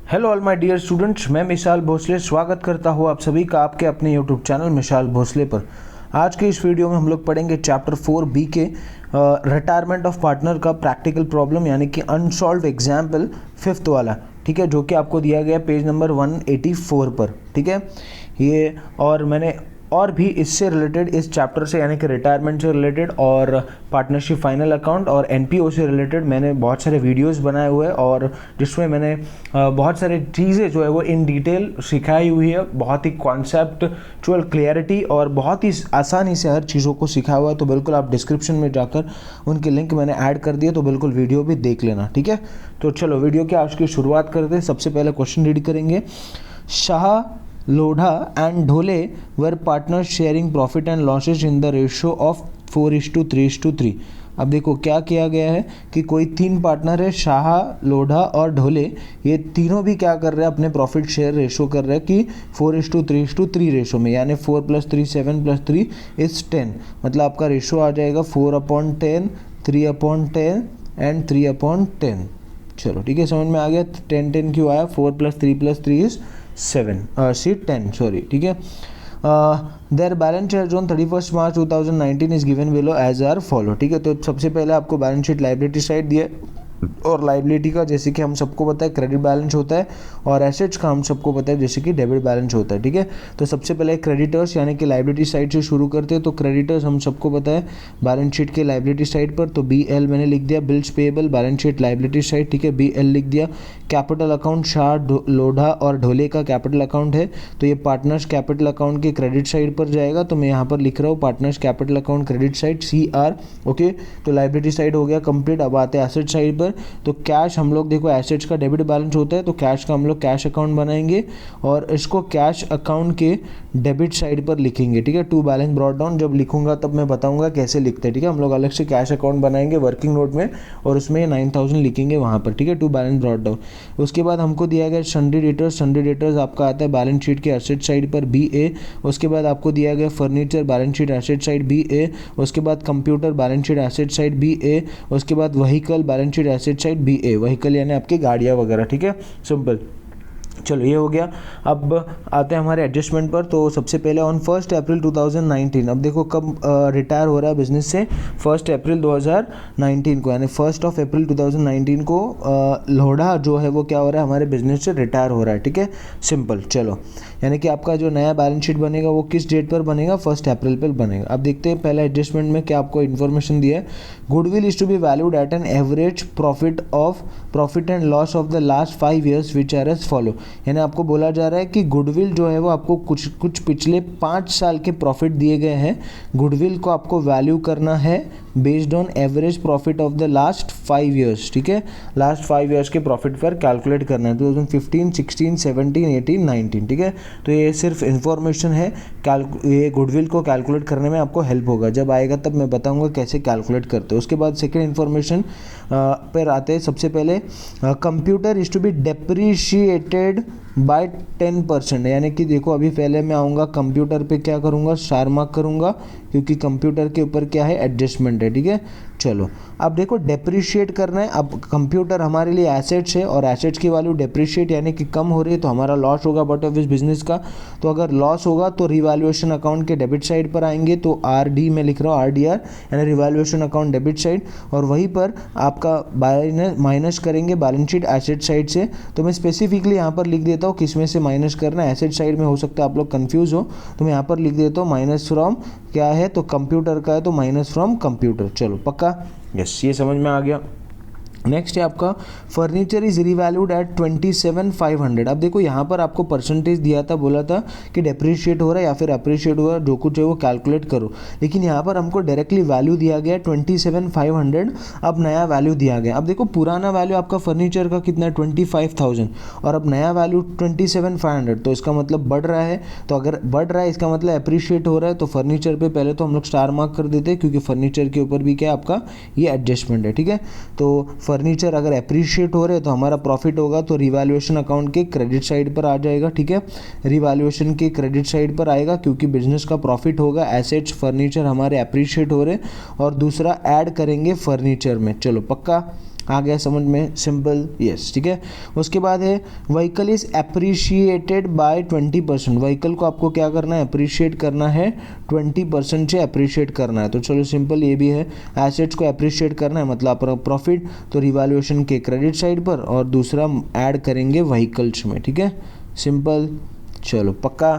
Hello all my dear students, मैं मिसाल भोसले स्वागत करता हूँ आप सभी का आपके अपने यूट्यूब चैनल मिसाल भोसले पर। आज के इस वीडियो में हम लोग पढ़ेंगे चैप्टर 4B के रिटायरमेंट ऑफ पार्टनर का प्रैक्टिकल प्रॉब्लम यानी कि अनसॉल्व एग्जाम्पल 5th वाला, ठीक है, जो कि आपको दिया गया पेज नंबर 184 पर, ठीक है। ये और मैंने और भी इससे रिलेटेड इस चैप्टर से यानी कि रिटायरमेंट से रिलेटेड और पार्टनरशिप फाइनल अकाउंट और एनपीओ से रिलेटेड मैंने बहुत सारे वीडियोस बनाए हुए हैं और जिसमें मैंने बहुत सारी चीज़ें जो है वो इन डिटेल सिखाई हुई है, बहुत ही कॉन्सेप्चुअल क्लियरिटी और बहुत ही आसानी से हर चीज़ों को सिखाया हुआ है। तो बिल्कुल आप डिस्क्रिप्शन में जाकर उनके लिंक मैंने ऐड कर दिए, तो बिल्कुल वीडियो भी देख लेना, ठीक है। तो चलो वीडियो की आज की शुरुआत करते हैं। सबसे पहले क्वेश्चन रीड करेंगे। Shah, Lodha and Dhole were partners sharing profit and losses in the ratio of 4:3:3। अब देखो क्या किया गया है कि कोई 3 पार्टनर है, शाह, लोढ़ा और ढोले। ये तीनों भी क्या कर रहे हैं, अपने प्रॉफिट शेयर रेशो कर रहे हैं कि 4:3:3 रेशो में, यानी 4 + 3 7 + 3 = 10। मतलब आपका रेशो आ जाएगा 4/10, 3/10 एंड 3/10। चलो ठीक है, समझ में आ गया। 10 क्यों आया, 4 + 3 + 3 = 10, सॉरी, ठीक है। Their balance sheet on 31 March 2019 is given below as are follow, ठीक है। तो सबसे पहले आपको बैलेंस शीट लाइबिलिटी साइड दिया और लाइबिलिटी का जैसे कि हम सबको पता है क्रेडिट बैलेंस होता है और एसेट्स का हम सबको पता है जैसे कि डेबिट बैलेंस होता है, ठीक है। तो सबसे पहले क्रेडिटर्स यानी कि लाइबिलिटी साइड से शुरू करते हैं। तो क्रेडिटर्स हम सबको पता है बैलेंस शीट के लाइबिलिटी साइड पर, तो BL मैंने लिख दिया, bills payable balance sheet liability side, ठीक है, BL लिख दिया। कैपिटल अकाउंट शाह, लोढ़ा और ढोले का कैपिटल अकाउंट है, तो ये पार्टनर्स कैपिटल अकाउंट के क्रेडिट साइड पर जाएगा। तो मैं यहाँ पर लिख रहा हूँ partners capital account credit side CR, okay. तो लाइबिलिटी साइड हो गया कंप्लीट। अब आते हैं एसेट साइड पर। तो कैश हम लोग देखो एसेट्स का डेबिट बैलेंस होता है, तो कैश का हम लोग कैश अकाउंट बनाएंगे और इसको कैश अकाउंट के डेबिट साइड पर लिखेंगे, ठीक है। टू बैलेंस ब्रॉट डाउन, जब लिखूंगा तब मैं बताऊंगा कैसे लिखते हैं, ठीक है। हम लोग अलग से कैश अकाउंट बनाएंगे वर्किंग नोट में और उसमें 9000 लिखेंगे वहाँ पर, ठीक है, टू बैलेंस ब्रॉट डाउन। उसके बाद हमको दिया गया सन्डे डेटर्स। सन्डे डेटर्स आपका आता है बैलेंस शीट के एसेट साइड पर BA। उसके बाद आपको दिया गया furniture balance sheet asset side BA। उसके बाद computer balance sheet asset side BA। उसके बाद vehicle balance sheet asset side BA। Vehicle यानी आपकी गाड़ियाँ वगैरह, ठीक है, सिंपल। चलो ये हो गया। अब आते हैं हमारे एडजस्टमेंट पर। तो सबसे पहले ऑन 1 अप्रैल 2019, अब देखो कब रिटायर हो रहा है बिजनेस से, 1 अप्रैल 2019 को, यानी 1 अप्रैल 2019 को लोढ़ा जो है वो क्या हो रहा है, हमारे बिजनेस से रिटायर हो रहा है, ठीक है, सिंपल। चलो यानी कि आपका जो नया बैलेंस शीट बनेगा वो किस डेट पर बनेगा, 1 अप्रैल पर बनेगा। अब देखते हैं पहला एडजस्टमेंट में क्या आपको इन्फॉर्मेशन दिया है। Goodwill is to be valued at an average profit and loss of the last 5 years which are as follow. यानी आपको बोला जा रहा है कि गुडविल जो है वो आपको कुछ पिछले 5 साल के प्रॉफिट दिए गए हैं, गुडविल को आपको वैल्यू करना है based on average profit of the last 5 years, ठीक है। लास्ट 5 years के प्रॉफिट पर कैलकुलेट करना है, 2015, 16, 17, 18, 19, ठीक है। तो ये सिर्फ इन्फॉर्मेशन है, ये गुडविल को कैलकुलेट करने में आपको हेल्प होगा। जब आएगा तब मैं बताऊंगा कैसे कैलकुलेट करते हैं। उसके बाद सेकेंड इन्फॉर्मेशन पर आते हैं। सबसे पहले computer is to be depreciated by 10%, यानी कि देखो अभी पहले मैं आऊँगा कंप्यूटर पे क्या करूँगा, स्टार मार्क करूँगा क्योंकि कंप्यूटर के ऊपर क्या है, एडजस्टमेंट है, ठीक है। चलो अब देखो डेप्रीशिएट करना है। अब कंप्यूटर हमारे लिए एसेट्स है और एसेट्स की वैल्यू डेप्रीशिएट यानी कि कम हो रही है, तो हमारा लॉस होगा बट ऑफ इस बिजनेस का। तो अगर लॉस होगा तो रिवैल्यूएशन अकाउंट के डेबिट साइड पर आएंगे, तो RD में लिख रहा हूँ, RDR यानी रिवैल्यूएशन अकाउंट डेबिट साइड, और वहीं पर आपका माइनस करेंगे बैलेंस शीट एसेट साइड से। तो मैं स्पेसिफिकली यहाँ पर लिख देता हूँ किस में से माइनस करना है, एसेट साइड में हो सकता है आप लोग कंफ्यूज हो, तो मैं यहाँ पर लिख देता हूँ माइनस फ्रॉम क्या है, तो कंप्यूटर का है, तो माइनस फ्रॉम कंप्यूटर। चलो पक्का, यस, ये समझ में आ गया। नेक्स्ट है आपका फर्नीचर इज रिवैल्यूड एट 27,500। अब देखो यहाँ पर आपको परसेंटेज दिया था, बोला था कि डेप्रीशिएट हो रहा है या फिर अप्रिशिएट हो रहा है, जो कुछ है वो कैलकुलेट करो, लेकिन यहाँ पर हमको डायरेक्टली वैल्यू दिया गया 27,500। अब नया वैल्यू दिया गया। अब देखो पुराना वैल्यू आपका फर्नीचर का कितना है, 25,000, और अब नया वैल्यू 27,500, तो इसका मतलब बढ़ रहा है। तो अगर बढ़ रहा है इसका मतलब अप्रिशिएट हो रहा है, तो फर्नीचर पे पहले तो हम लोग स्टार मार्क कर देते हैं क्योंकि फर्नीचर के ऊपर भी क्या आपका ये एडजस्टमेंट है, ठीक है। तो फर्नीचर अगर एप्रिशिएट हो रहे हैं तो हमारा प्रॉफिट होगा, तो रिवैल्यूएशन अकाउंट के क्रेडिट साइड पर आ जाएगा, ठीक है। रिवैल्यूएशन के क्रेडिट साइड पर आएगा क्योंकि बिजनेस का प्रॉफिट होगा, एसेट्स फर्नीचर हमारे एप्रिशिएट हो रहे हैं, और दूसरा ऐड करेंगे फर्नीचर में। चलो पक्का, आ गया समझ में, सिंपल, यस, ठीक है। उसके बाद है vehicle is appreciated by 20%। Vehicle को आपको क्या करना है, अप्रिशिएट करना है, 20% से अप्रिशिएट करना है। तो चलो सिंपल ये भी है, एसेट्स को अप्रिशिएट करना है मतलब प्रॉफिट, तो रिवैल्यूएशन के क्रेडिट साइड पर और दूसरा ऐड करेंगे व्हीकल्स में, ठीक है, सिंपल, चलो पक्का,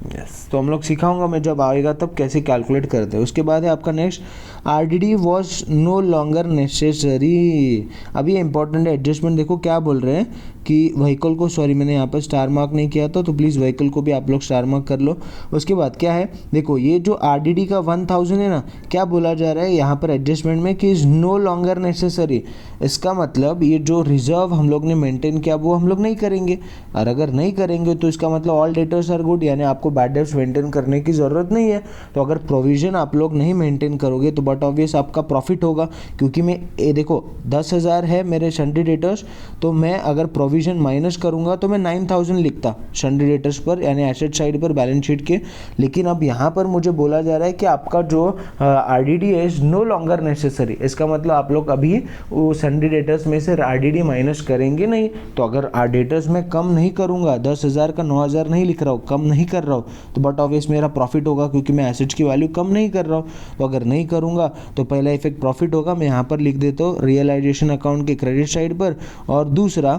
यस। तो हम लोग सिखाऊंगा मैं जब आएगा तब कैसे कैलकुलेट करते हैं। उसके बाद है आपका next, RDD was no longer necessary. अभी इंपॉर्टेंट है एडजस्टमेंट, देखो क्या बोल रहे हैं कि व्हीकल को, सॉरी मैंने यहाँ पर स्टार मार्क नहीं किया था, तो प्लीज़ व्हीकल को भी आप लोग स्टार मार्क कर लो। उसके बाद क्या है, देखो ये जो आरडीडी का 1000 है ना, क्या बोला जा रहा है यहाँ पर एडजस्टमेंट में कि इज़ नो लॉन्गर नेसेसरी। इसका मतलब ये जो रिजर्व हम लोग ने मेंटेन किया वो हम लोग नहीं करेंगे, और अगर नहीं करेंगे तो इसका मतलब ऑल डेटर्स आर गुड, यानी आपको बैड डेट्स मेंटेन करने की ज़रूरत नहीं है। तो अगर प्रोविज़न आप लोग नहीं मेंटेन करोगे तो बट ऑब्वियस आपका प्रॉफिट होगा, क्योंकि मैं ये देखो 10,000 है मेरे सन्ड्री डेटर्स, तो मैं अगर प्रोविज़न माइनस करूंगा तो मैं 9,000 लिखता सन्ड्री डेटर्स पर, यानी एसेट साइड पर बैलेंस शीट के। लेकिन अब यहाँ पर मुझे बोला जा रहा है कि आपका जो आरडीडी है इज नो लॉन्गर नेसेसरी। इसका मतलब आप लोग अभी वो सन्ड्री डेटर्स में से आरडीडी माइनस करेंगे नहीं। तो अगर डेटर्स में कम नहीं करूंगा, 10,000 का 9,000 नहीं लिख रहा हूँ, कम नहीं कर रहा हूँ, तो बट ऑब्वियस मेरा प्रॉफिट होगा, क्योंकि मैं एसेट्स की वैल्यू कम नहीं कर रहा हूँ। तो अगर नहीं करूंगा तो पहला इफेक्ट प्रॉफिट होगा, मैं यहाँ पर लिख देता हूँ रियलाइजेशन अकाउंट के क्रेडिट साइड पर। और दूसरा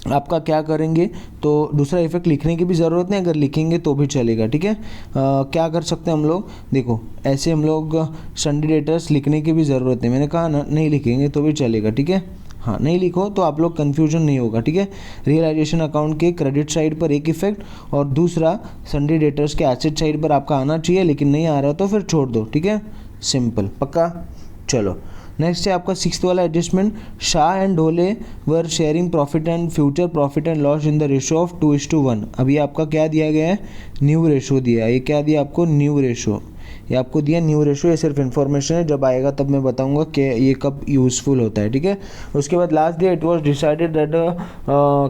आपका क्या करेंगे, तो दूसरा इफेक्ट लिखने की भी ज़रूरत नहीं, अगर लिखेंगे तो भी चलेगा, ठीक है। क्या कर सकते हैं हम लोग, देखो ऐसे हम लोग सन्ड्री डेटर्स लिखने की भी ज़रूरत नहीं, मैंने कहा ना नहीं लिखेंगे तो भी चलेगा, ठीक है। हाँ नहीं लिखो तो आप लोग कन्फ्यूजन नहीं होगा, ठीक है। रियलाइजेशन अकाउंट के क्रेडिट साइड पर एक इफेक्ट और दूसरा सन्ड्री डेटर्स के एसेट साइड पर आपका आना चाहिए, लेकिन नहीं आ रहा तो फिर छोड़ दो, ठीक है, सिंपल, पक्का, चलो। नेक्स्ट है आपका 6th वाला adjustment, Shah and Dhole were sharing profit and future profit and loss in the ratio of 2:1। अभी आपका क्या दिया गया है, न्यू रेशो दिया है, ये क्या दिया आपको, न्यू रेशो, ये आपको दिया न्यू रेशो, ये सिर्फ इन्फॉर्मेशन है, जब आएगा तब मैं बताऊंगा कि ये कब यूज़फुल होता है, ठीक है। उसके बाद last day it was decided that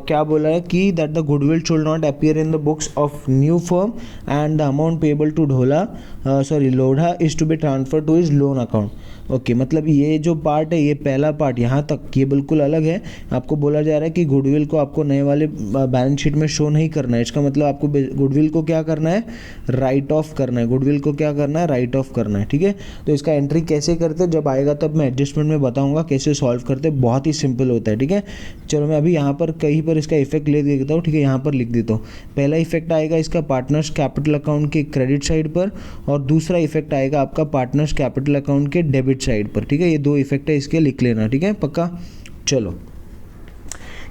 क्या बोला है कि that the goodwill should not appear in the books of new firm and the amount payable to Lodha is to be transfer to his loan account. Okay, मतलब ये जो part है, ये पहला पार्ट यहाँ तक ये बिल्कुल अलग है। आपको बोला जा रहा है कि गुडविल को आपको नए वाले बैलेंस शीट में शो नहीं करना है। इसका मतलब आपको गुडविल को क्या करना है, राइट ऑफ करना है, गुडविल को क्या करना है, राइट ऑफ करना है, ठीक है। तो इसका एंट्री कैसे करते हैं, जब आएगा तब मैं एडजस्टमेंट में बताऊंगा कैसे सॉल्व करते हैं, बहुत ही सिंपल होता है, ठीक है। चलो मैं अभी यहाँ पर कहीं पर इसका इफेक्ट ले देता हूँ, ठीक है, यहाँ पर लिख देता हूँ। पहला इफेक्ट आएगा इसका पार्टनर्स कैपिटल अकाउंट के क्रेडिट साइड पर, और दूसरा इफेक्ट आएगा आपका पार्टनर्स कैपिटल अकाउंट के डेबिट साइड पर, ठीक है। ये दो इफेक्ट है, इसके लिख लेना, ठीक है, पक्का, चलो।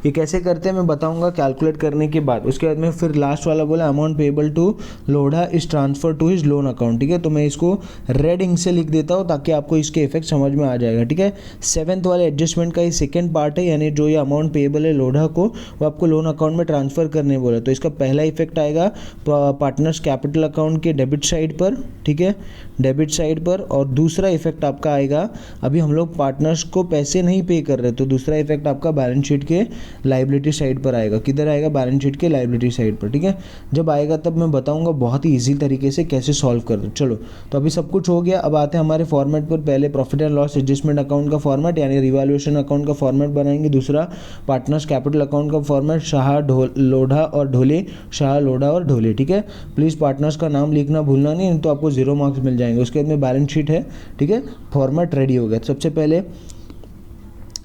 ये कैसे करते हैं मैं बताऊंगा कैलकुलेट करने के बाद। उसके बाद में फिर लास्ट वाला बोला amount payable to Lodha is transfer to his loan account, ठीक है। तो मैं इसको रेड इंक से लिख देता हूँ ताकि आपको इसके इफेक्ट समझ में आ जाएगा, ठीक है। 7th वाले एडजस्टमेंट का ये सेकंड पार्ट है, यानी जो ये अमाउंट पेबल है लोढ़ा को, वो आपको लोन अकाउंट में ट्रांसफर करने बोला। तो इसका पहला इफेक्ट आएगा पार्टनर्स कैपिटल अकाउंट के डेबिट साइड पर, ठीक है, डेबिट साइड पर। और दूसरा इफेक्ट आपका आएगा, अभी हम लोग पार्टनर्स को पैसे नहीं पे कर रहे, तो दूसरा इफेक्ट आपका बैलेंस शीट के लाइबिलिटी साइड पर आएगा। किधर आएगा, बैलेंस शीट के लाइबिलिटी साइड पर, ठीक है। जब आएगा तब मैं बताऊंगा बहुत ही इजी तरीके से कैसे सॉल्व कर दो। चलो, तो अभी सब कुछ हो गया, अब आते हैं हमारे फॉर्मेट पर। पहले profit and loss adjustment account का फॉर्मेट, यानी रिवैल्यूएशन अकाउंट का फॉर्मेट बनाएंगे। दूसरा पार्टनर्स कैपिटल अकाउंट का फॉर्मेट, शाह लोढ़ा और ढोले, शाह लोढ़ा और ढोले, ठीक है। प्लीज़ पार्टनर्स का नाम लिखना भूलना नहीं, तो आपको 0 मार्क्स मिल जाएंगे। उसके बाद में बैलेंस शीट है, ठीक है, फॉर्मेट रेडी हो गया। सबसे पहले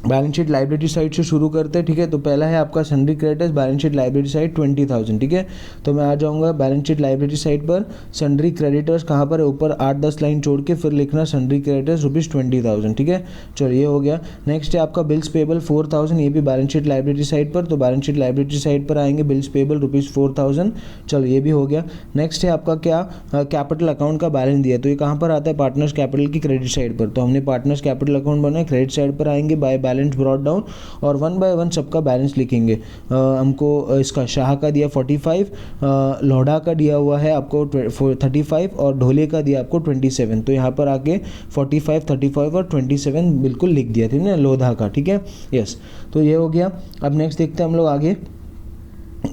बैलेंस शीट लाइबिलिटी साइड से शुरू करते हैं, ठीक है। तो पहला है आपका sundry creditors, balance sheet liability side 20,000, ठीक है। तो मैं आ जाऊंगा बैलेंस शीट लाइबिलिटी साइड पर, सन्ड्री क्रेडिटर्स कहाँ पर है, ऊपर 8-10 लाइन छोड़ के फिर लिखना सन्ड्री क्रेडिटर्स ₹20,000, ठीक है। चलो ये हो गया। नेक्स्ट है आपका बिल्स पेबल 4,000, ये भी बैलेंस शीट लाइबिलिटी साइड पर, तो बैलेंस शीट लाइबिलिटी साइड पर आएंगे बिल्स पेबल ₹4,000। चलो ये भी हो गया। नेक्स्ट है आपका क्या, कैपिटल अकाउंट का बैलेंस दिया, तो ये कहाँ पर आता है, पार्टनर्स कैपिटल की क्रेडिट साइड पर। तो हमने पार्टनर्स कैपिटल अकाउंट बनाया, क्रेडिट साइड पर आएंगे बाय बैलेंस ब्रॉट डाउन, और 1 बाय 1 सबका बैलेंस लिखेंगे। हमको इसका शाह का दिया 45, लोढ़ा का दिया हुआ है आपको 35 और ढोले का दिया आपको 27। तो यहाँ पर आके 45, 35 और 27 बिल्कुल लिख दिया, ठीक है, लोढ़ा का, ठीक है, यस। तो ये हो गया। अब नेक्स्ट देखते हैं हम लोग आगे।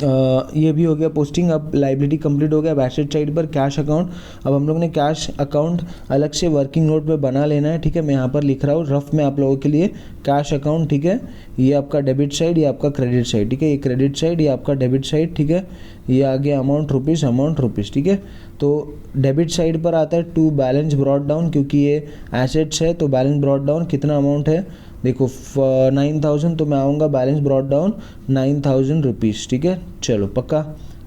ये भी हो गया पोस्टिंग। अब लाइबिलिटी कंप्लीट हो गया। अब एसेट साइड पर कैश अकाउंट, अब हम लोग ने कैश अकाउंट अलग से वर्किंग नोट पे बना लेना है, ठीक है। मैं यहाँ पर लिख रहा हूँ रफ में आप लोगों के लिए कैश अकाउंट, ठीक है। ये आपका डेबिट साइड, ये आपका क्रेडिट साइड, ठीक है। ये क्रेडिट साइड, ये आपका डेबिट साइड, ठीक है। ये आ गया अमाउंट रुपीज़, ठीक है। तो डेबिट साइड पर आता है टू बैलेंस ब्रॉट डाउन, क्योंकि ये एसेट्स है तो बैलेंस ब्रॉट डाउन कितना अमाउंट है देखो 9000, तो मैं आऊँगा बैलेंस ब्रॉट डाउन 9000 रुपीज़, ठीक है। चलो पक्का,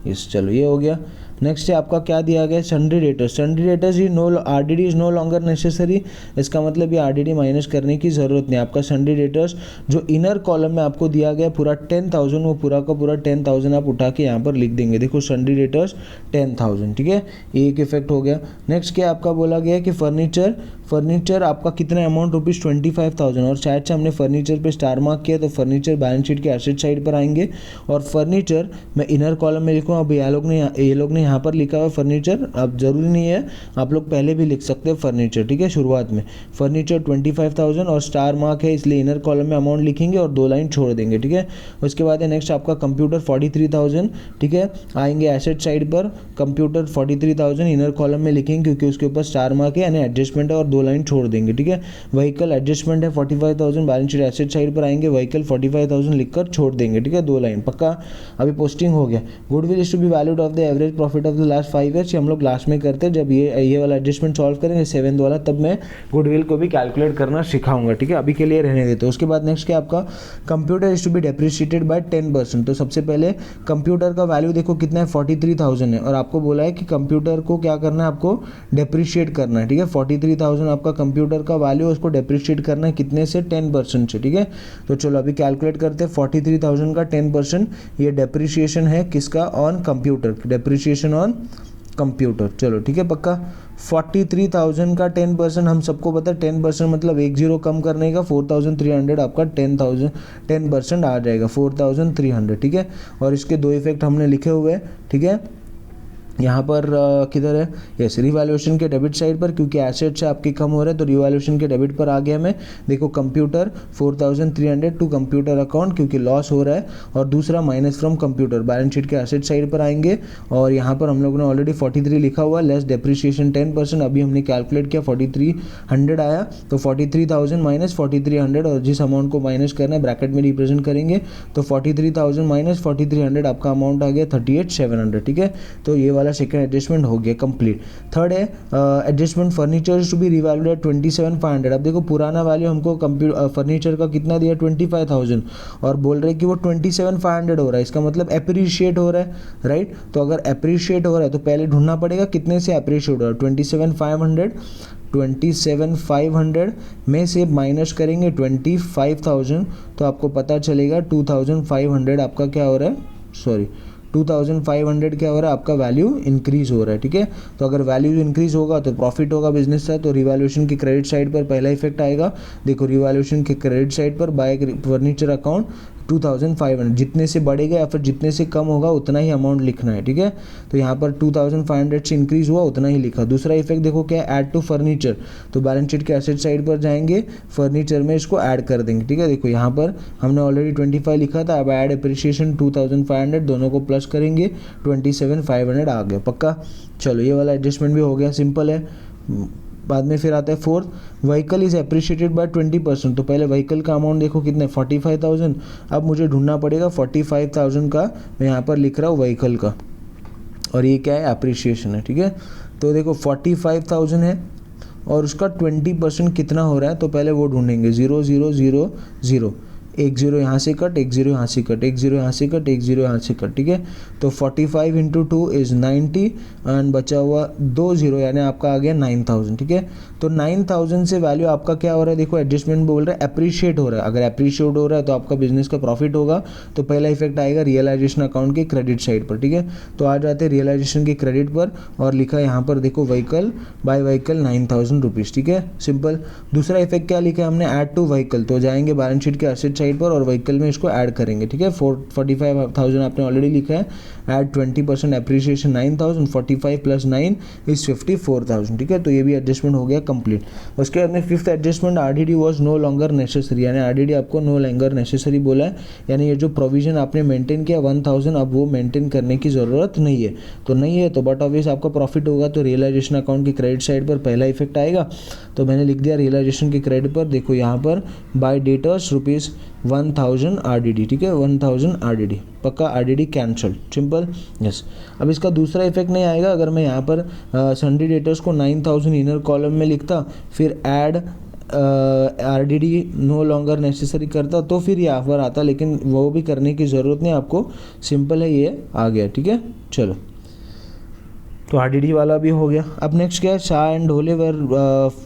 यस, चलो ये हो गया। नेक्स्ट है आपका क्या दिया गया, सन्ड्री डेटर्स। सन्ड्री डेटर्स ही no RDD is no longer necessary, इसका मतलब ये आरडीडी माइनस करने की ज़रूरत नहीं। आपका सन्ड्री डेटर्स जो इनर कॉलम में आपको दिया गया पूरा 10,000, वो पूरा का पूरा 10,000 आप उठा के यहाँ पर लिख देंगे। देखो सन्ड्री डेटर्स 10,000, ठीक है। ये एक इफेक्ट हो गया। नेक्स्ट क्या आपका बोला गया कि फर्नीचर आपका कितना अमाउंट ₹25,000, और शायद से हमने फर्नीचर पे स्टार मार्क किया तो फर्नीचर बैलेंस शीट के एसेट साइड पर आएंगे। और फर्नीचर मैं इनर कॉलम में लिखूँ, अब ये लोग ने यहाँ पर लिखा हुआ फर्नीचर, अब जरूरी नहीं है, आप लोग पहले भी लिख सकते हैं फर्नीचर, ठीक है। शुरुआत में फर्नीचर 25,000 और स्टार मार्क है, इसलिए इनर कॉलम में अमाउंट लिखेंगे और 2 लाइन छोड़ देंगे, ठीक है। उसके बाद है नेक्स्ट आपका कंप्यूटर 43,000, ठीक है। आएंगे एसेट साइड पर, कंप्यूटर 43,000 इनर कॉलम में लिखेंगे क्योंकि उसके ऊपर स्टार मार्क है, यानी एडजस्टमेंट है, और 2 लाइन छोड़ देंगे, ठीक है। व्हीकल एडजस्टमेंट है 45,000, बैलेंस शीट एसेट साइड पर आएंगे, व्हीकल 45,000 लिखकर छोड़ देंगे, ठीक है। 2 लाइन पक्का। अभी पोस्टिंग हो गया। Goodwill is to be valued of the average profit of the last 5 years, हम लोग लास्ट में करते हैं जब ये वाला एडजस्टमेंट सॉल्व करेंगे 7th वाला, तब मैं गुडविल को भी कैलकुलेट करना सिखाऊंगा, ठीक है। अभी के लिए रहने देते हैं। उसके बाद नेक्स्ट क्या आपका computer is to be depreciated by 10%। तो सबसे पहले कंप्यूटर का वैल्यू देखो कितना है 43,000 है, और आपको बोला है कि कंप्यूटर को क्या करना है, आपको डेप्रिशिएट करना है, ठीक है। 43,000 आपका कंप्यूटर का वैल्यू, उसको डेप्रिशिएट करना है कितने से, 10% से, ठीक है। तो चलो अभी कैलकुलेट करते हैं। 43,000 का 10%, ये डेप्रिशिएशन है किसका, on computer, depreciation on computer. चलो ठीक है पक्का। 43,000 का 10%, हम सबको पता है 10% मतलब 1 0 कम करने का 4,300, आपका 10% आ जाएगा 4,300, ठीक है। और इसके 2 इफेक्ट हमने लिखे हुए हैं, ठीक है। यहाँ पर किधर है, यस, रिवैल्यूएशन के डेबिट साइड पर, क्योंकि एसेट से आपके कम हो रहे हैं तो रिवैल्यूएशन के डेबिट पर आ गया मैं। देखो कंप्यूटर 4,300 टू कंप्यूटर अकाउंट, क्योंकि लॉस हो रहा है, और दूसरा minus from computer, balance sheet के एसेट साइड पर आएंगे। और यहाँ पर हम लोग ने ऑलरेडी 43 लिखा हुआ, लेस डेप्रिसिएशन 10%, अभी हमने कैलकुलेट किया 4,300 आया, तो 43,000 माइनस 4,300, और जिस अमाउंट को माइनस करना है ब्रैकेट में रिप्रेजेंट करेंगे, तो 43,000 माइनस 4,300 आपका अमाउंट आ गया 38,700, ठीक है। तो ये वाला सेकंड एडजस्टमेंट हो गया कंप्लीट। थर्ड है adjustment furniture to be revalued at 27,500। अब देखो पुराना वैल्यू हमको फर्नीचर का कितना दिया 25,000, और बोल रहे कि वो 27,500 हो रहा है, इसका मतलब अप्रिशिएट हो रहा है, राइट। तो अगर अप्रिशिएट हो रहा है तो पहले ढूंढना पड़ेगा कितने से अप्रिशिएट हो रहा है। 27,500 में से माइनस करेंगे 25,000, तो आपको पता चलेगा 2,500 आपका क्या हो रहा है, 2,500 क्या हो रहा है, आपका वैल्यू इंक्रीज हो रहा है, ठीक है। तो अगर वैल्यू इंक्रीज होगा तो प्रॉफिट होगा बिजनेस का, तो रिवैल्यूएशन की क्रेडिट साइड पर पहला इफेक्ट आएगा। देखो रिवैल्यूएशन के क्रेडिट साइड पर बाय फर्नीचर अकाउंट 2,500, जितने से बढ़ेगा या फिर जितने से कम होगा उतना ही अमाउंट लिखना है, ठीक है। तो यहाँ पर 2,500 से इंक्रीज हुआ उतना ही लिखा। दूसरा इफेक्ट देखो क्या, ऐड टू फर्नीचर, तो बैलेंस शीट के एसेट साइड पर जाएंगे, फर्नीचर में इसको ऐड कर देंगे, ठीक है। देखो यहाँ पर हमने ऑलरेडी 25 लिखा था, अब ऐड एप्रिसिएशन 2,500, दोनों को प्लस करेंगे 27,500 आ गया पक्का। चलो ये वाला एडजस्टमेंट भी हो गया, सिंपल है। बाद में फिर आता है fourth, vehicle is appreciated by 20%। तो पहले व्हीकल का अमाउंट देखो कितना है 45,000, अब मुझे ढूंढना पड़ेगा 45,000 का, मैं यहाँ पर लिख रहा हूँ व्हीकल का, और ये क्या है अप्रिशिएशन है, ठीक है। तो देखो 45,000 है और उसका 20% कितना हो रहा है, तो पहले वो ढूंढेंगे 0 0 0 0, 1 0 यहाँ से कट, 1 0 यहाँ से कट, 1 0 यहाँ से कट, 1 0 यहाँ से कट, ठीक है। तो 45 × 2 इज़ 90, एंड बचा हुआ 2 0, यानी आपका आ गया 9,000, ठीक है। तो 9,000 से वैल्यू आपका क्या हो रहा है, देखो एडजस्टमेंट बोल रहा है अप्रिशिएट हो रहा है। अगर अप्रिशिएट हो रहा है तो आपका बिजनेस का प्रॉफिट होगा, तो पहला इफेक्ट आएगा रियलाइजेशन अकाउंट के क्रेडिट साइड पर, ठीक है। तो आ जाते हैं रियलाइजेशन के क्रेडिट पर, और लिखा है यहाँ पर देखो व्हीकल बाय व्हीकल 9,000 रुपीज़, ठीक है, सिंपल। दूसरा इफेक्ट क्या लिखा है हमने, ऐड टू व्हीकल, तो जाएंगे बैलेंस शीट के एसेट साइड पर और व्हीकल में इसको ऐड करेंगे, ठीक है। 45,000 आपने ऑलरेडी लिखा है, ऐड 20% एप्रिसिएशन 9,000, 45 प्लस 9 इज 54,000, ठीक है। तो ये भी एडजस्टमेंट हो गया कंप्लीट। उसके बाद में fifth adjustment RDD was no longer necessary, यानी आरडीडी आपको नो लॉन्गर नेसेसरी बोला है, यानी ये जो प्रोविजन आपने मेंटेन किया 1000 अब वो मेंटेन करने की ज़रूरत नहीं है। तो नहीं है तो बट ऑब्वियस आपका प्रॉफिट होगा तो रियलाइजेशन अकाउंट की क्रेडिट साइड पर पहला इफेक्ट आएगा। तो मैंने लिख दिया रियलाइजेशन के क्रेडिट पर, देखो यहाँ पर बाय डेटर्स ₹1000 आरडीडी, ठीक है, 1000 आरडीडी, पक्का आरडीडी कैंसल, सिंपल, यस। अब इसका दूसरा इफेक्ट नहीं आएगा अगर मैं यहाँ पर सन्डे डेटर्स को 9000 इनर कॉलम में लिखता, फिर add RDD no longer necessary करता तो फिर यहाँ पर आता, लेकिन वो भी करने की ज़रूरत नहीं आपको, सिंपल है, ये आ गया, ठीक है। चलो तो आरडीडी वाला भी हो गया। अब नेक्स्ट क्या है, Shah and Dhole were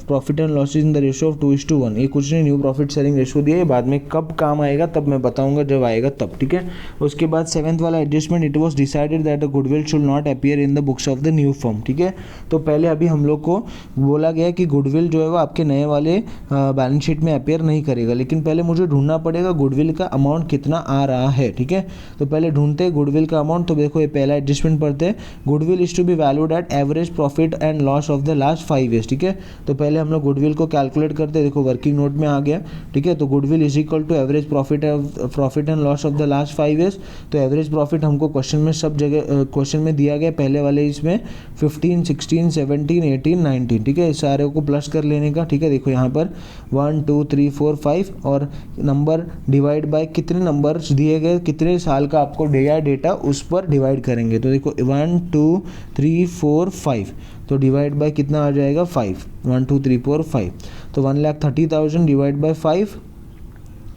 profit and losses in the ratio of 2:1। ये कुछ नहीं, न्यू प्रॉफिट शेयरिंग रेशियो दिया है, बाद में कब काम आएगा तब मैं बताऊंगा, जब आएगा तब, ठीक है। उसके बाद सेवंथ वाला adjustment, it was decided that the goodwill should not appear in the books of the new firm, ठीक है। तो पहले अभी हम लोग को बोला गया कि गुडविल जो है वो आपके नए वाले बैलेंस शीट में अपीयर नहीं करेगा, लेकिन पहले मुझे ढूंढना पड़ेगा गुडविल का अमाउंट कितना आ रहा है, ठीक है। तो पहले ढूंढते हैं गुडविल का अमाउंट। तो देखो ये पहला एडजस्टमेंट पढ़ते हैं, goodwill is to be valued at average profit and loss of the last 5 years, ठीक है। तो पहले हम लोग गुडविल को कैलकुलेट करते हैं, देखो वर्किंग नोट में आ गया, ठीक है। तो goodwill is equal to average profit and loss of the last 5 years. तो एवरेज प्रॉफिट हमको क्वेश्चन में सब जगह क्वेश्चन में दिया गया, पहले वाले इसमें 15, 16, 17, 18, 19, ठीक है। सारे को प्लस कर लेने का, ठीक है। देखो यहाँ पर 1, 2, 3, 4, 5 और नंबर डिवाइड बाय कितने नंबर्स दिए गए, कितने साल का आपको दिया डेटा, उस पर डिवाइड करेंगे। तो देखो 1, 2, 3, 4, 5, तो डिवाइड बाय कितना आ जाएगा 5, 1, 2, 3, 4, 5। तो 1,30,000 डिवाइड बाय 5,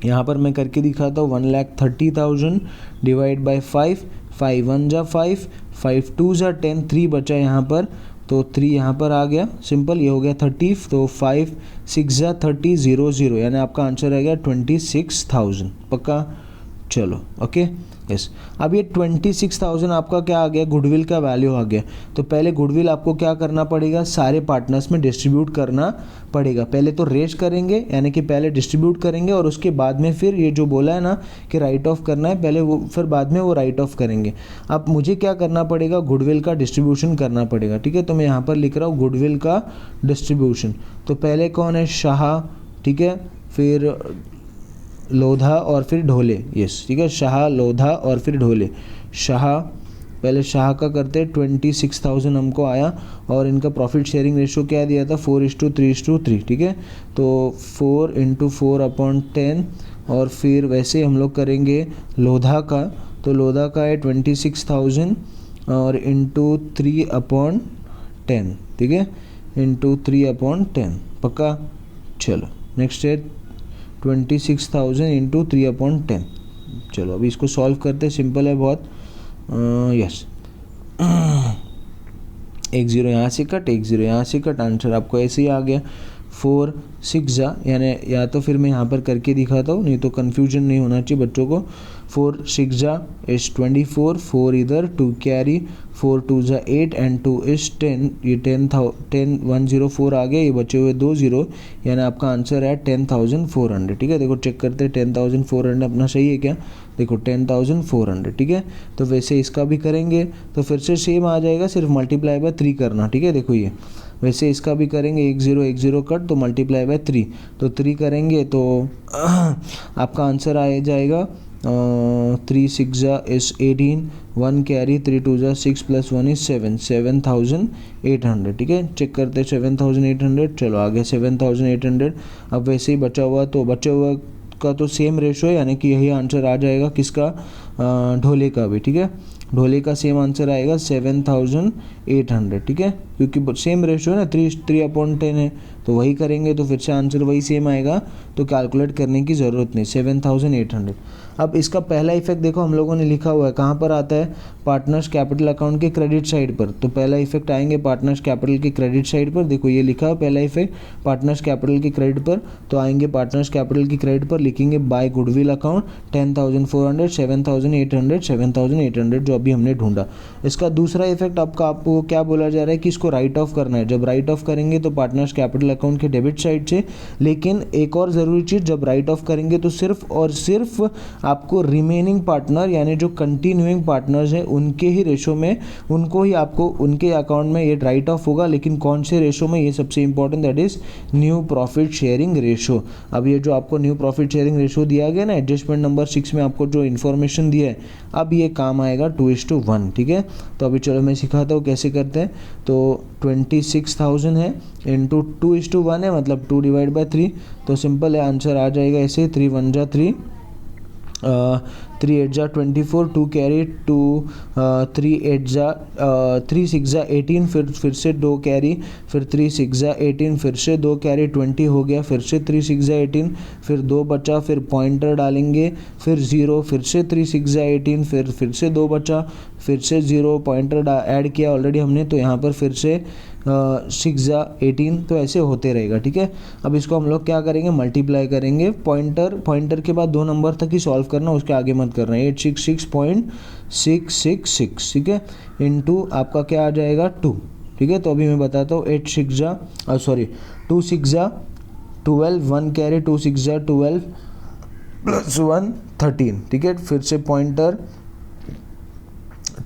यहाँ पर मैं करके दिखाता हूँ, 1,30,000 डिवाइड बाय 5, 5 1 जा 5, 5 2 जा 10, 3 बचा यहाँ पर, तो 3 यहाँ पर आ गया, सिंपल, ये हो गया 30। तो 5 6 जा 30, 0 0, यानी आपका आंसर आ गया 26,000, पक्का। चलो ओके, यस। अब ये 26,000 आपका क्या आ गया, गुडविल का वैल्यू आ गया। तो पहले गुडविल आपको क्या करना पड़ेगा, सारे पार्टनर्स में डिस्ट्रीब्यूट करना पड़ेगा। पहले तो रेज करेंगे, यानी कि पहले डिस्ट्रीब्यूट करेंगे और उसके बाद में फिर ये जो बोला है ना कि राइट ऑफ करना है, पहले वो फिर बाद में वो राइट ऑफ करेंगे। अब मुझे क्या करना पड़ेगा, गुडविल का डिस्ट्रीब्यूशन करना पड़ेगा, ठीक है। तो मैं यहाँ पर लिख रहा हूँ गुडविल का डिस्ट्रीब्यूशन। तो पहले कौन है, शाह, ठीक है, फिर लोधा और फिर ढोले, यस, ठीक है, शाह, लोधा और फिर ढोले। शाह, पहले शाह का करते 26,000 हमको आया और इनका प्रॉफिट शेयरिंग रेशियो क्या दिया था, 4:3:3, ठीक है। तो 4 × 4/10 और फिर वैसे हम लोग करेंगे लोधा का, तो लोधा का है 26,000 और इंटू 3/10, ठीक है, इंटू 3/10, पक्का। चलो नेक्स्ट है 26,000 इंटू 3/10। चलो अभी इसको सॉल्व करते, सिंपल है बहुत, यस। 1 0 यहाँ से कट, 1 0 यहाँ से कट, आंसर आपको ऐसे ही आ गया। 4 6 जा, यानी या तो फिर मैं यहाँ पर करके दिखाता हूँ, नहीं तो कन्फ्यूजन नहीं होना चाहिए बच्चों को। 4 6 जा इज 24, 4 इधर, 2 कैरी, 4 2 जा 8 एंड 2 इज 10, ये 104 आ गया, ये बचे हुए 2 0, यानी आपका आंसर है 10,400, ठीक है। देखो चेक करते हैं 10,400 अपना सही है क्या, देखो 10,400, ठीक है। तो वैसे इसका भी करेंगे तो फिर से सेम आ जाएगा, सिर्फ मल्टीप्लाई बाय 3 करना, ठीक है। देखो ये वैसे इसका भी करेंगे, 1 0 1 0 कट, तो मल्टीप्लाई बाय 3, तो 3 करेंगे तो आपका आंसर आ जाएगा 3 6 जा इज 18, 1 कैरी, 3 2 जा 6 + 1 इज 7, 7,800, ठीक है। चेक करते 7,800, चलो आगे 7,800। अब वैसे ही बचा हुआ, तो बचा हुआ का तो सेम रेशो है, यानी कि यही आंसर आ जाएगा किसका, ढोले का भी, ठीक है। ढोले का सेम आंसर आएगा 7,800, ठीक है, क्योंकि सेम रेशो है ना, 3/10 है, तो वही करेंगे तो फिर से आंसर वही सेम आएगा, तो कैलकुलेट करने की ज़रूरत नहीं, 7,800। अब इसका पहला इफेक्ट देखो हम लोगों ने लिखा हुआ है, कहाँ पर आता है, पार्टनर्स कैपिटल अकाउंट के क्रेडिट साइड पर। तो पहला इफेक्ट आएंगे पार्टनर्स कैपिटल के क्रेडिट साइड पर, देखो ये लिखा है पहला इफेक्ट पार्टनर्स कैपिटल के क्रेडिट पर, तो आएंगे पार्टनर्स कैपिटल की क्रेडिट पर, लिखेंगे बाय गुडविल अकाउंट 10,400, 6800, 7800 जो अभी हमने ढूंढा। इसका दूसरा इफेक्ट आपको क्या बोला जा रहा है कि इसको राइट ऑफ करना है। जब राइट ऑफ करेंगे तो पार्टनर्स कैपिटल अकाउंट के डेबिट साइड से, लेकिन एक और ज़रूरी चीज़, जब राइट ऑफ करेंगे तो सिर्फ और सिर्फ आपको रिमेनिंग पार्टनर यानी जो कंटिन्यूइंग पार्टनर्स हैं उनके ही रेशो में, उनको ही आपको उनके अकाउंट में ये राइट ऑफ होगा। लेकिन कौन से रेशो में, ये सबसे important, that is new profit sharing ratio. अब ये जो आपको न्यू प्रॉफिट शेयरिंग रेशो दिया गया ना एडजस्टमेंट नंबर 6 में आपको जो इन्फॉर्मेशन दिया है, अब ये काम आएगा 2:1, ठीक है। तो अभी चलो मैं सिखाता हूँ कैसे करते हैं। तो 26,000 है इंटू 2:1 है, मतलब 2/3। तो सिंपल है, आंसर आ जाएगा ऐसे 3 1 जा 3, 3 8 जा 24, 2 कैरी 2, 3 8 जा 3 6 जा 18, फिर से 2 कैरी, फिर 3 6 जा 18, फिर से 2 कैरी 20 हो गया, फिर से 3 6 जा 18, फिर 2 बचा, फिर पॉइंटर डालेंगे, फिर 0, फिर से 3 6 जा 18, फिर से 2 बचा, फिर से 0, पॉइंटर ऐड किया ऑलरेडी हमने, तो यहाँ पर फिर से 6 जा 18, तो ऐसे होते रहेगा, ठीक है। अब इसको हम लोग क्या करेंगे, मल्टीप्लाई करेंगे। पॉइंटर के बाद 2 नंबर तक ही सॉल्व करना, उसके आगे मत करना। 866.666, ठीक है, इंटू आपका क्या आ जाएगा 2, ठीक है। तो अभी मैं बताता हूँ, 2 6 जा 12, 1 कैरी 2 6 जा 12 प्लस 1 13, ठीक है। फिर से पॉइंटर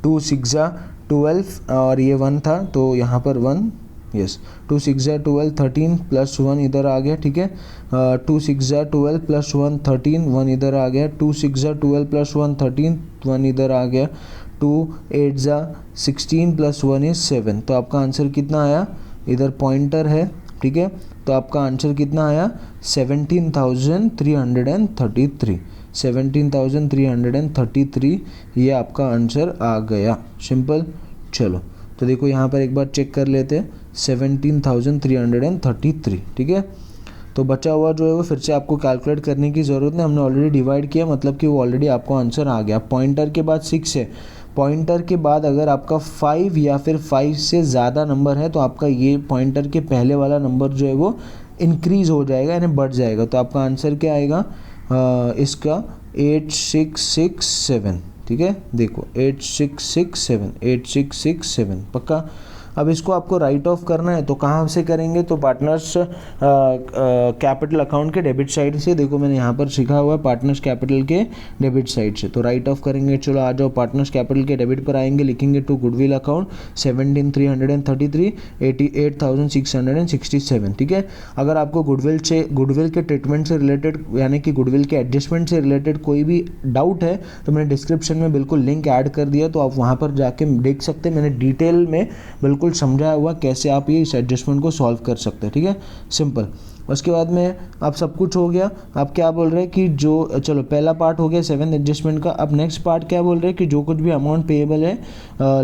2 6 जा 12 और ये 1 था तो यहाँ पर 1, यस, 2 6 जा 12 13 प्लस 1 इधर आ गया, ठीक है। 2 6 जा 12 प्लस 1 13, 1 इधर आ गया। 2 6 जा 12 प्लस 1 13, 1 इधर आ गया। 2 8 जा 16 प्लस 1 इज 7। तो आपका आंसर कितना आया, इधर पॉइंटर है, ठीक है। तो आपका आंसर कितना आया 17,333, 17,333 ये आपका आंसर आ गया। सिंपल। चलो तो देखो यहाँ पर एक बार चेक कर लेते हैं, 17,333, ठीक है। तो बचा हुआ जो है वो फिर से आपको कैलकुलेट करने की ज़रूरत नहीं, हमने ऑलरेडी डिवाइड किया, मतलब कि वो ऑलरेडी आपको आंसर आ गया। पॉइंटर के बाद 6 है, पॉइंटर के बाद अगर आपका 5 या फिर 5 से ज़्यादा नंबर है तो आपका ये पॉइंटर के पहले वाला नंबर जो है वो इंक्रीज़ हो जाएगा यानी बढ़ जाएगा। तो आपका आंसर क्या आएगा इसका 8667, ठीक है। देखो 8667 पक्का। अब इसको आपको राइट ऑफ करना है तो कहाँ से करेंगे, तो पार्टनर्स कैपिटल अकाउंट के डेबिट साइड से। देखो मैंने यहाँ पर लिखा हुआ है पार्टनर्स कैपिटल के डेबिट साइड से, तो राइट ऑफ करेंगे। चलो आ जाओ, पार्टनर्स कैपिटल के डेबिट पर आएंगे, लिखेंगे टू गुडविल अकाउंट 17,333, 88,667, ठीक है। अगर आपको गुडविल के ट्रीटमेंट से रिलेटेड यानी कि गुडविल के एडजस्टमेंट से रिलेटेड कोई भी डाउट है तो मैंने डिस्क्रिप्शन में बिल्कुल लिंक ऐड कर दिया, तो आप वहाँ पर जाके देख सकते हैं। मैंने डिटेल में बिल्कुल समझाया हुआ कैसे आप ये इस एडजस्टमेंट को सॉल्व कर सकते हैं, ठीक है। सिंपल। उसके बाद में अब सब कुछ हो गया। आप क्या बोल रहे हैं कि जो, चलो पहला पार्ट हो गया 7th एडजस्टमेंट का। अब नेक्स्ट पार्ट क्या बोल रहे हैं कि जो कुछ भी अमाउंट पेएबल है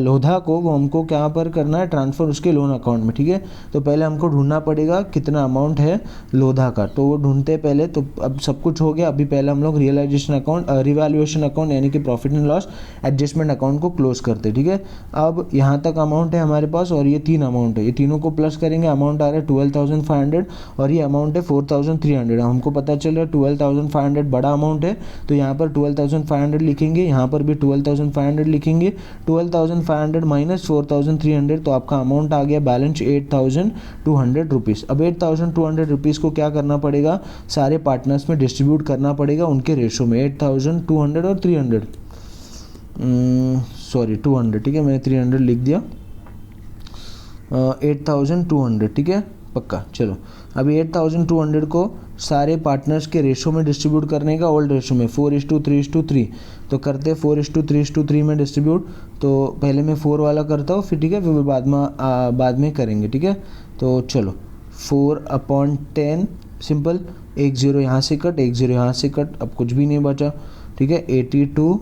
लोधा को, वो हमको क्या पर करना है, ट्रांसफ़र उसके लोन अकाउंट में, ठीक है। तो पहले हमको ढूंढना पड़ेगा कितना अमाउंट है लोधा का, तो वो ढूंढते पहले। तो अब सब कुछ हो गया, अभी पहले हम लोग रियलाइजेशन अकाउंट, रिवैल्यूएशन अकाउंट यानी कि profit and loss adjustment account को क्लोज करते, ठीक है। अब यहाँ तक अमाउंट है हमारे पास और ये 3 अमाउंट है, ये तीनों को प्लस करेंगे, अमाउंट आ रहा है 12,500 और ये अमाउंट है 4,300। हमको पता चल रहा है 12,500 बड़ा अमाउंट है, तो यहाँ पर 12,500 लिखेंगे, यहाँ पर भी 12,500 लिखेंगे। 12,500 माइनस 4,300, तो आपका अमाउंट आ गया बैलेंस 8,200 रुपीज़। अब 8,200 रुपीज़ को क्या करना पड़ेगा, सारे पार्टनर्स में डिस्ट्रीब्यूट करना पड़ेगा उनके रेशो में। 8,200 और 300, सॉरी 200, ठीक है, मैंने 300 लिख दिया। 8,200, ठीक है, पक्का। चलो अभी 8,200 को सारे पार्टनर्स के रेशो में डिस्ट्रीब्यूट करने का, ओल्ड रेशो में 4:3:3, तो करते 4:3:3 में डिस्ट्रीब्यूट। तो पहले मैं 4 वाला करता हूँ फिर, ठीक है, फिर बाद में करेंगे, ठीक है। तो चलो 4/10, सिंपल, 1 0 यहाँ से कट, 1 0 यहाँ से कट, अब कुछ भी नहीं बचा, ठीक है। 82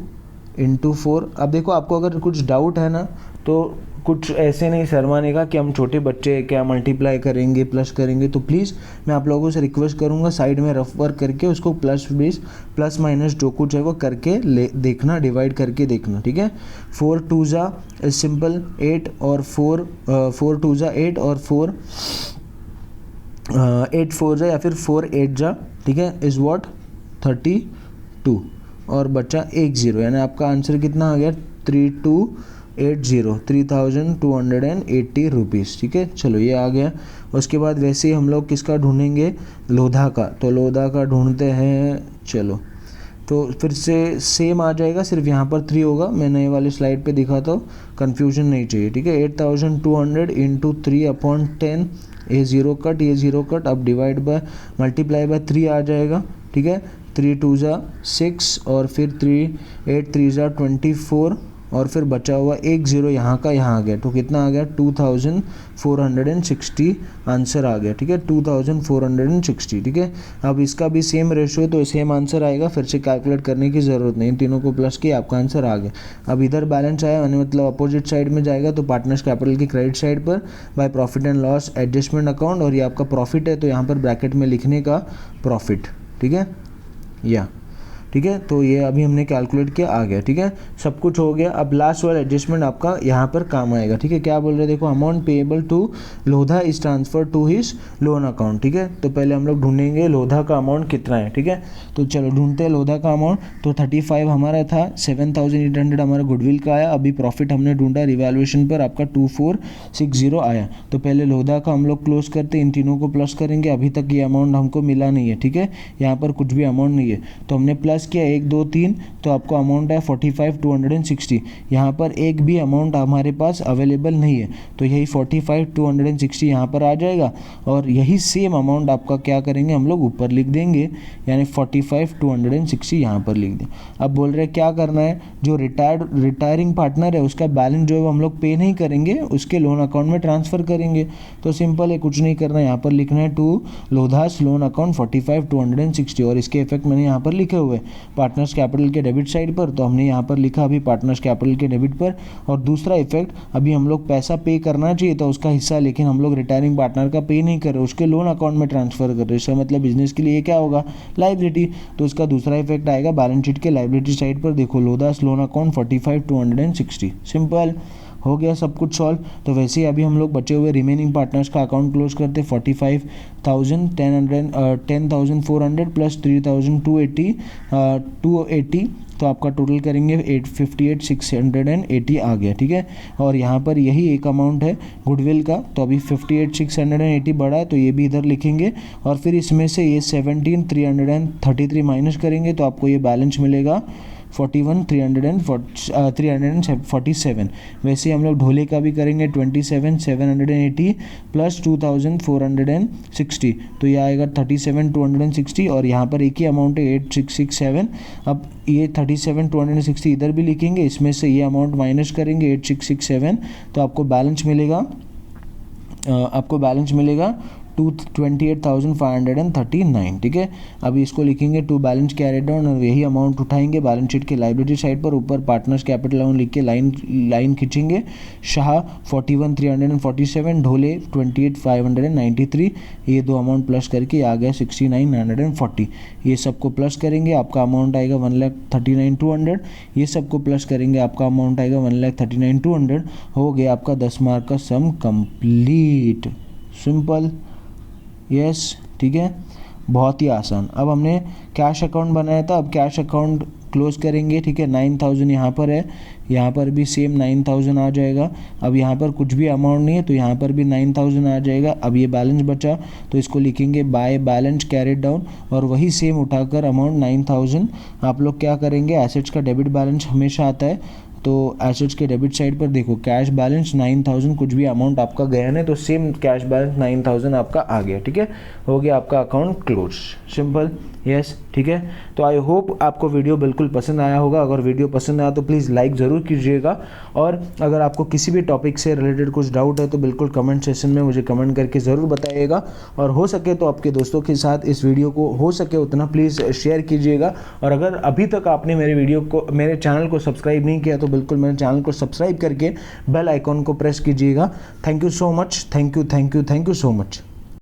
× 4। अब देखो आपको अगर कुछ डाउट है ना तो कुछ ऐसे नहीं शर्माने का कि हम छोटे बच्चे हैं, क्या मल्टीप्लाई करेंगे प्लस करेंगे, तो प्लीज़ मैं आप लोगों से रिक्वेस्ट करूंगा साइड में रफ वर्क करके उसको प्लस माइनस जो कुछ है वो करके देखना, डिवाइड करके देखना, ठीक है। 4 2 जा इज सिंपल 8 और 4 2 जा 8 और 8 4 जा या फिर 4 8 जा, ठीक है, इज़ व्हाट 32। और बचा 1 0, यानी आपका आंसर कितना आ गया 3280 रुपीज़। ठीक है, चलो ये आ गया। उसके बाद वैसे ही हम लोग किसका ढूंढेंगे, लोधा का। तो लोधा का ढूंढते हैं, चलो तो फिर से सेम आ जाएगा, सिर्फ यहाँ पर 3 होगा। मैं नए वाली स्लाइड पे दिखाता हूँ, कन्फ्यूजन नहीं चाहिए। ठीक है, 8200 इंटू 3/10, ये 0 कट, ये 0 कट, अब डिवाइड बाय मल्टीप्लाई बाय 3 आ जाएगा। ठीक है, 3 2 6 और फिर 3 8 3 24 और फिर बचा हुआ 1 0 यहाँ का यहाँ आ गया, तो कितना आ गया 2460 आंसर आ गया। ठीक है, 2460। ठीक है, अब इसका भी सेम रेशियो, तो सेम आंसर आएगा, फिर से कैलकुलेट करने की ज़रूरत नहीं, तीनों को प्लस किया आपका आंसर आ गया। अब इधर बैलेंस आया, मतलब अपोजिट साइड में जाएगा, तो पार्टनर्स कैपिटल की क्रेडिट साइड पर by profit and loss adjustment account, और ये आपका प्रॉफिट है तो यहाँ पर ब्रैकेट में लिखने का प्रॉफिट। ठीक है, या ठीक है, तो ये अभी हमने कैलकुलेट किया, आ गया। ठीक है, सब कुछ हो गया। अब लास्ट वाला एडजस्टमेंट आपका यहाँ पर काम आएगा। ठीक है, क्या बोल रहे हैं, देखो amount payable to Lodha is transfer to his loan account. ठीक है, तो पहले हम लोग ढूंढेंगे लोधा का अमाउंट कितना है। ठीक है, तो चलो ढूंढते हैं लोधा का अमाउंट। तो 35 हमारा था, 7800 हमारा गुडविल का आया। अभी प्रॉफिट हमने ढूंढा रिवैल्यूएशन पर, आपका 2460 आया। तो पहले लोधा का हम लोग क्लोज करते, इन तीनों को प्लस करेंगे। अभी तक ये अमाउंट हमको मिला नहीं है। ठीक है, यहाँ पर कुछ भी अमाउंट नहीं है, तो हमने प्लस किया 1 2 3, तो आपको अमाउंट है 45,260। यहाँ पर एक भी अमाउंट हमारे पास अवेलेबल नहीं है, तो यही 45,260 यहाँ पर आ जाएगा, और यही सेम अमाउंट आपका क्या करेंगे हम लोग ऊपर लिख देंगे, यानी 45,260 यहाँ पर लिख दें। अब बोल रहे क्या करना है, जो रिटायरिंग पार्टनर है उसका बैलेंस जो है हम लोग पे नहीं करेंगे, उसके लोन अकाउंट में ट्रांसफ़र करेंगे। तो सिंपल है, कुछ नहीं करना, यहाँ पर लिखना है टू लोधास लोन अकाउंट 45,260, और इसके इफेक्ट मैंने यहाँ पर लिखे हुए पार्टनर्स कैपिटल के डेबिट साइड पर, तो हमने यहाँ पर लिखा अभी पार्टनर्स कैपिटल के डेबिट पर। और दूसरा इफेक्ट, अभी हम लोग पैसा पे करना चाहिए था उसका हिस्सा, लेकिन हम लोग रिटायरिंग पार्टनर का पे नहीं कर रहे, उसके लोन अकाउंट में ट्रांसफर कर रहे, इसका मतलब बिजनेस के लिए क्या होगा, लाइबिलिटी। तो इसका दूसरा इफेक्ट आएगा बैलेंस शीट के लाइबिलिटी साइड पर। देखो लोधास लोन अकाउंट 45,260, सिंपल हो गया, सब कुछ सॉल्व। तो वैसे ही अभी हम लोग बचे हुए रिमेनिंग पार्टनर्स का अकाउंट क्लोज करते, 10,400 प्लस 3,280, तो आपका टोटल करेंगे 58,680 आ गया। ठीक है, और यहाँ पर यही एक अमाउंट है गुडविल का, तो अभी 58,680 बढ़ा है, तो ये भी इधर लिखेंगे, और फिर इसमें से ये 17,333 माइनस करेंगे, तो आपको ये बैलेंस मिलेगा 41,347। वैसे हम लोग ढोले का भी करेंगे 27,780 प्लस 2,460, तो ये आएगा 37,260, और यहाँ पर एक ही अमाउंट है 8,667। अब ये 37,260 इधर भी लिखेंगे, इसमें से ये अमाउंट माइनस करेंगे 8,667, तो आपको बैलेंस मिलेगा 28,539। ठीक है, अभी इसको लिखेंगे टू बैलेंस कैरिड डाउन, और यही अमाउंट उठाएंगे बैलेंस शीट के लाइबिलिटी साइड पर, ऊपर पार्टनर्स कैपिटल डाउन लिख के लाइन खींचेंगे। शाह 41,347, ढोले 28,593, ये दो अमाउंट प्लस करके आ गया 69,940। ये सबको प्लस करेंगे, आपका अमाउंट आएगा 1,39,200। ये सबको प्लस करेंगे, आपका अमाउंट आएगा 1,39,200। हो गया आपका 10 मार्क का सम कंप्लीट, सिंपल, यस। ठीक है, बहुत ही आसान। अब हमने कैश अकाउंट बनाया था, अब कैश अकाउंट क्लोज करेंगे। ठीक है, 9,000 यहाँ पर है, यहाँ पर भी सेम 9,000 आ जाएगा। अब यहाँ पर कुछ भी अमाउंट नहीं है, तो यहाँ पर भी 9,000 आ जाएगा। अब ये बैलेंस बचा, तो इसको लिखेंगे बाय बैलेंस कैरिड डाउन, और वही सेम उठाकर अमाउंट 9,000 आप लोग क्या करेंगे, एसेट्स का डेबिट बैलेंस हमेशा आता है, तो एसेट्स के डेबिट साइड पर देखो कैश बैलेंस 9,000, कुछ भी अमाउंट आपका गया नहीं, तो सेम कैश बैलेंस 9,000 आपका आ गया। ठीक है, हो गया आपका अकाउंट क्लोज, सिंपल, यस। ठीक है, तो आई होप आपको वीडियो बिल्कुल पसंद आया होगा। अगर वीडियो पसंद आया तो प्लीज़ लाइक ज़रूर कीजिएगा, और अगर आपको किसी भी टॉपिक से रिलेटेड कुछ डाउट है तो बिल्कुल कमेंट सेक्शन में मुझे कमेंट करके ज़रूर बताइएगा, और हो सके तो आपके दोस्तों के साथ इस वीडियो को हो सके उतना प्लीज़ शेयर कीजिएगा। और अगर अभी तक आपने मेरे चैनल को सब्सक्राइब नहीं किया तो बिल्कुल मेरे चैनल को सब्सक्राइब करके बेल आइकॉन को प्रेस कीजिएगा। Thank you so much, thank you so much.